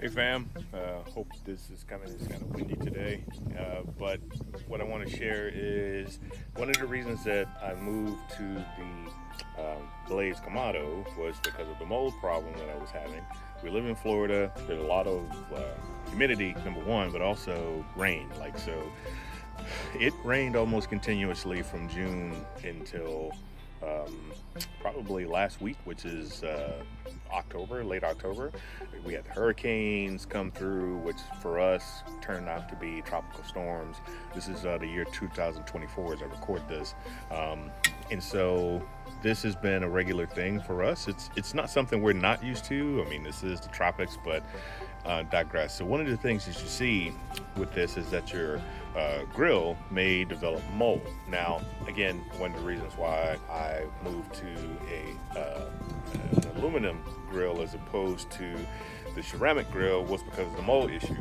Hey fam, hope this is kind of windy today, but what I want to share is one of the reasons that I moved to the Blaze Kamodo was because of the mold problem that I was having. We live in Florida. There's a lot of humidity, number one, but also rain. It rained almost continuously from June until probably last week, which is October, late October. We had hurricanes come through, which for us turned out to be tropical storms. This is the year 2024 as I record this. And so this has been a regular thing for us. It's not something we're not used to. I mean, this is the tropics, but digress. So one of the things that you see with this is that your grill may develop mold. Now, again, one of the reasons why I moved to an aluminum grill as opposed to the ceramic grill was because of the mold issue.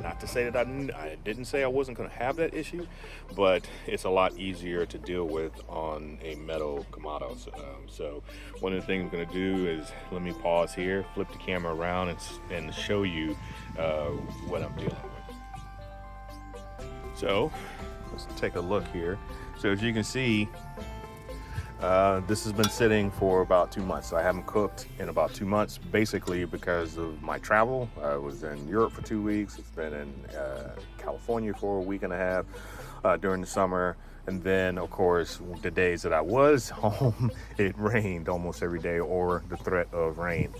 Not to say that I didn't say I wasn't going to have that issue, but it's a lot easier to deal with on a metal Kamodo. So one of the things I'm going to do is let me pause here, flip the camera around, and show you what I'm dealing with. So let's take a look here. So as you can see, this has been sitting for about 2 months. So I haven't cooked in about 2 months, basically because of my travel. I was in Europe for 2 weeks. It's been in California for a week and a half during the summer. And then, of course, the days that I was home, it rained almost every day, or the threat of rain.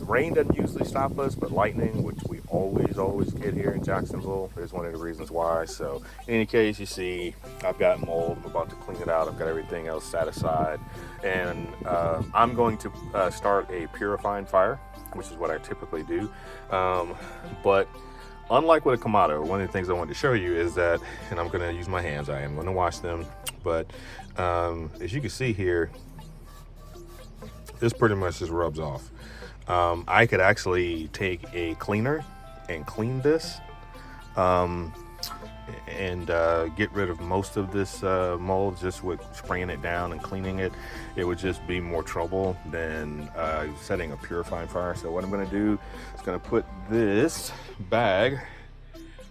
Rain doesn't usually stop us, but lightning, which we always get here in Jacksonville, is one of the reasons why. So in any case, you see, I've got mold. I'm about to clean it out. I've got everything else set aside. And I'm going to start a purifying fire, which is what I typically do. But unlike with a Kamodo, one of the things I wanted to show you is that, and I'm going to use my hands, I am going to wash them, but as you can see here, this pretty much just rubs off. I could actually take a cleaner and clean this and get rid of most of this mold just with spraying it down and cleaning it. It would just be more trouble than setting a purifying fire. So what I'm going to do is going to put this bag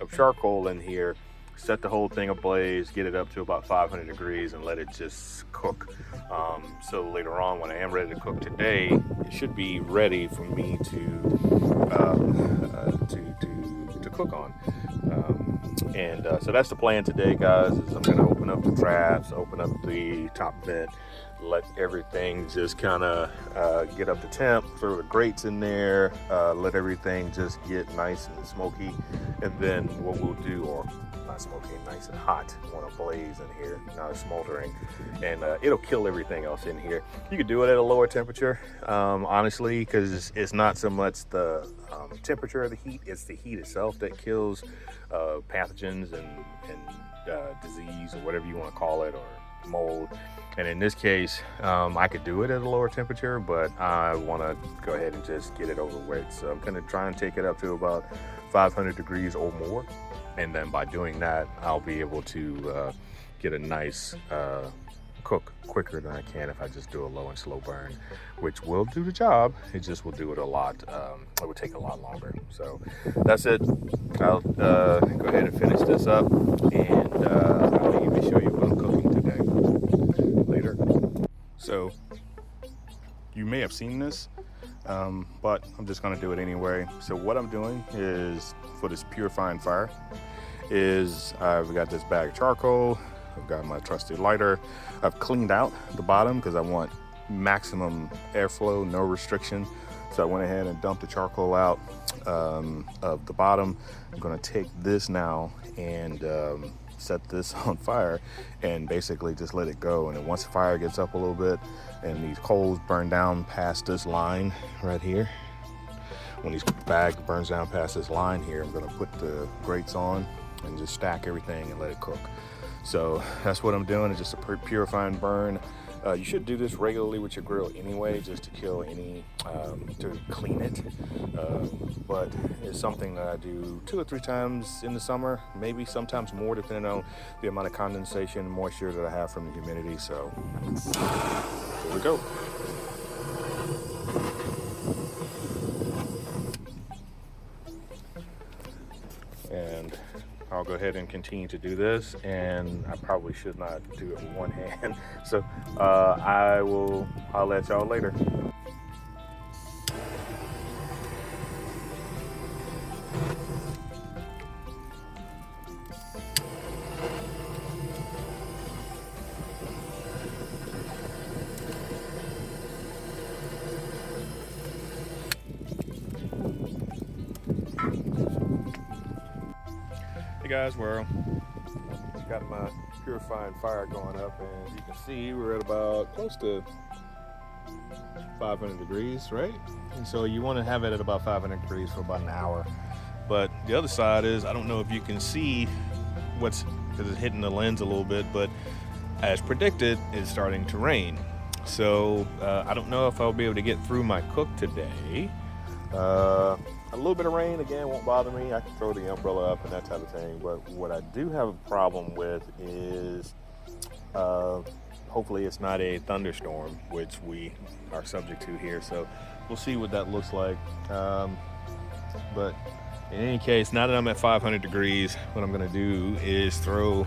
of charcoal in here, set the whole thing ablaze, get it up to about 500 degrees and let it just cook. So later on, when I am ready to cook today, it should be ready for me to cook on. So that's the plan today, guys, is I'm gonna open up the traps, open up the top vent, let everything just kind of get up to temp, throw the grates in there, let everything just get nice and smoky. And then what we'll do, or not smoky, nice and hot, want to blaze in here, not smoldering, and it'll kill everything else in here. You could do it at a lower temperature, honestly, because it's not so much the temperature of the heat, it's the heat itself that kills pathogens and disease, or whatever you want to call it, or mold. And in this case, I could do it at a lower temperature, but I want to go ahead and just get it over with. So I'm going to try and take it up to about 500 degrees or more. And then by doing that, I'll be able to get a nice cook quicker than I can if I just do a low and slow burn, which will do the job. It just will do it a lot. It would take a lot longer. So that's it. I'll go ahead and finish this up, and I'll even show you what I'm cooking today later. So you may have seen this, but I'm just going to do it anyway. So what I'm doing is, for this purifying fire, is I've got this bag of charcoal, I've got my trusty lighter, I've cleaned out the bottom because I want maximum airflow, no restriction. So I went ahead and dumped the charcoal out of the bottom. I'm going to take this now and set this on fire and basically just let it go. And then once the fire gets up a little bit and these coals burn down past this line right here, when this bag burns down past this line here, I'm going to put the grates on and just stack everything and let it cook. So that's what I'm doing. It's just a purifying burn. You should do this regularly with your grill anyway, just to kill any, to clean it. But it's something that I do 2 or 3 times in the summer, maybe sometimes more, depending on the amount of condensation and moisture that I have from the humidity. So here we go. I'll go ahead and continue to do this, and I probably should not do it with one hand. So I'll let y'all later. Hey guys, well, got my purifying fire going up, and as you can see, we're at about close to 500 degrees, right? And so you want to have it at about 500 degrees for about an hour. But the other side is, I don't know if you can see because it's hitting the lens a little bit, but as predicted, it's starting to rain. So I don't know if I'll be able to get through my cook today. A little bit of rain, again, won't bother me. I can throw the umbrella up and that type of thing. But what I do have a problem with is hopefully it's not a thunderstorm, which we are subject to here. So we'll see what that looks like. But in any case, now that I'm at 500 degrees, what I'm going to do is throw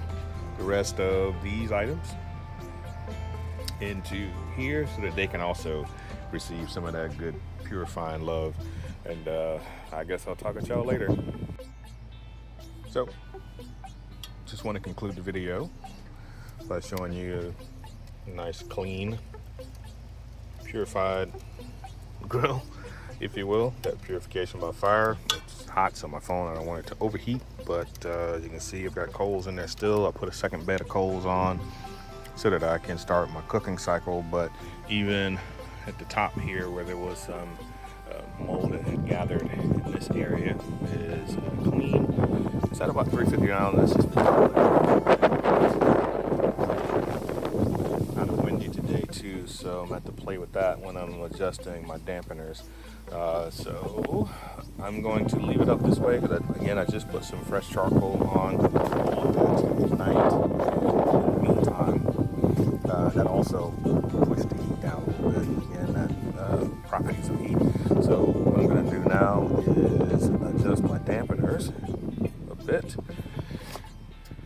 the rest of these items into here so that they can also receive some of that good purifying love. And I guess I'll talk to y'all later. So, just want to conclude the video by showing you a nice, clean, purified grill, if you will. That purification by fire. It's hot, so my phone, I don't want it to overheat, but you can see I've got coals in there still. I put a second bed of coals on so that I can start my cooking cycle. But even at the top here, where there was some mold that had gathered in this area, is clean. It's at about 350 gallons. This is kind of windy today too, so I'm going to have to play with that when I'm adjusting my dampeners. So I'm going to leave it up this way because again, I just put some fresh charcoal on tonight. In the meantime, that also pushed the heat down a little bit. Again, that properties of heat. So what I'm going to do now is adjust my dampeners a bit.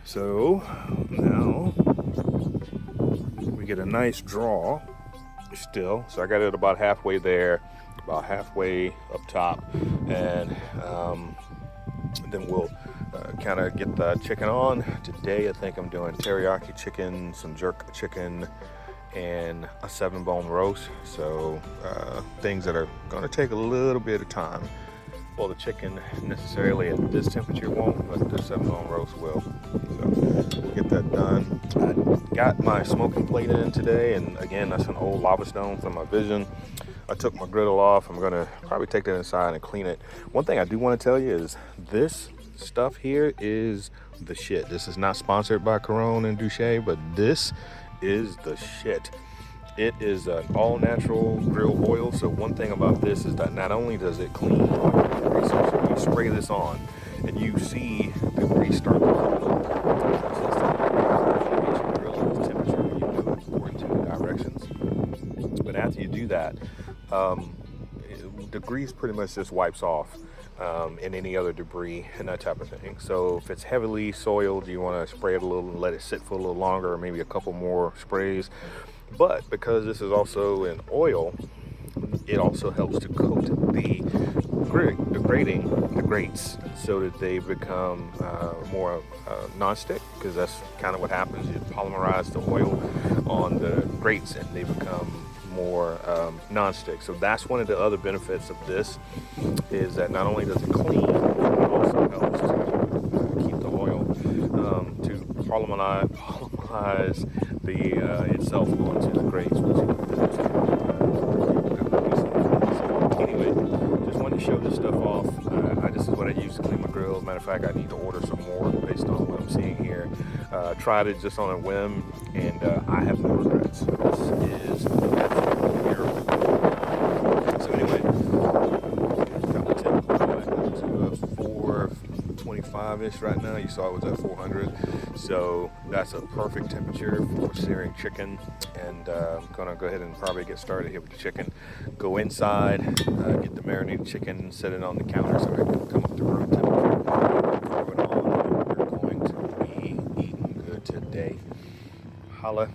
So now we get a nice draw still. So I got it about halfway there, about halfway up top, and then we'll kind of get the chicken on. Today I think I'm doing teriyaki chicken, some jerk chicken, and a 7-bone roast. So things that are going to take a little bit of time. Well, the chicken necessarily at this temperature won't, but the 7-bone roast will. So we'll get that done. I got my smoking plate in today, and again, that's an old lava stone from my Vision. I took my griddle off. I'm gonna probably take that inside and clean it. One thing I do want to tell you is this stuff here is the shit. This is not sponsored by Corone and Duche, but this is the shit. It is an all-natural grill oil. So one thing about this is that not only does it clean all your grease, so you spray this on and you see the grease start to come the temperature when you do it according to the directions. But after you do that, the grease pretty much just wipes off and any other debris and that type of thing. So if it's heavily soiled, you want to spray it a little and let it sit for a little longer, or maybe a couple more sprays. But because this is also an oil, it also helps to coat the grates so that they become more non-stick, because that's kind of what happens. You polymerize the oil on the grates and they become more non-stick. So that's one of the other benefits of this, is that not only does it clean, but it also helps to keep the oil to polymerize the itself onto the grates, which anyway, just wanted to show this stuff off. This is what I use to clean my grill. Matter of fact, I need to order some more based on what I'm seeing here. Tried it just on a whim, and I have no regrets. This is absolutely terrible. So anyway, got my tip back to 425-ish right now. You saw it was at 400. So that's a perfect temperature for searing chicken. And I'm gonna go ahead and probably get started here with the chicken. Go inside, get the marinated chicken, set it on the counter so it can come up to room temperature. Throw it on, and we're going today. Holla.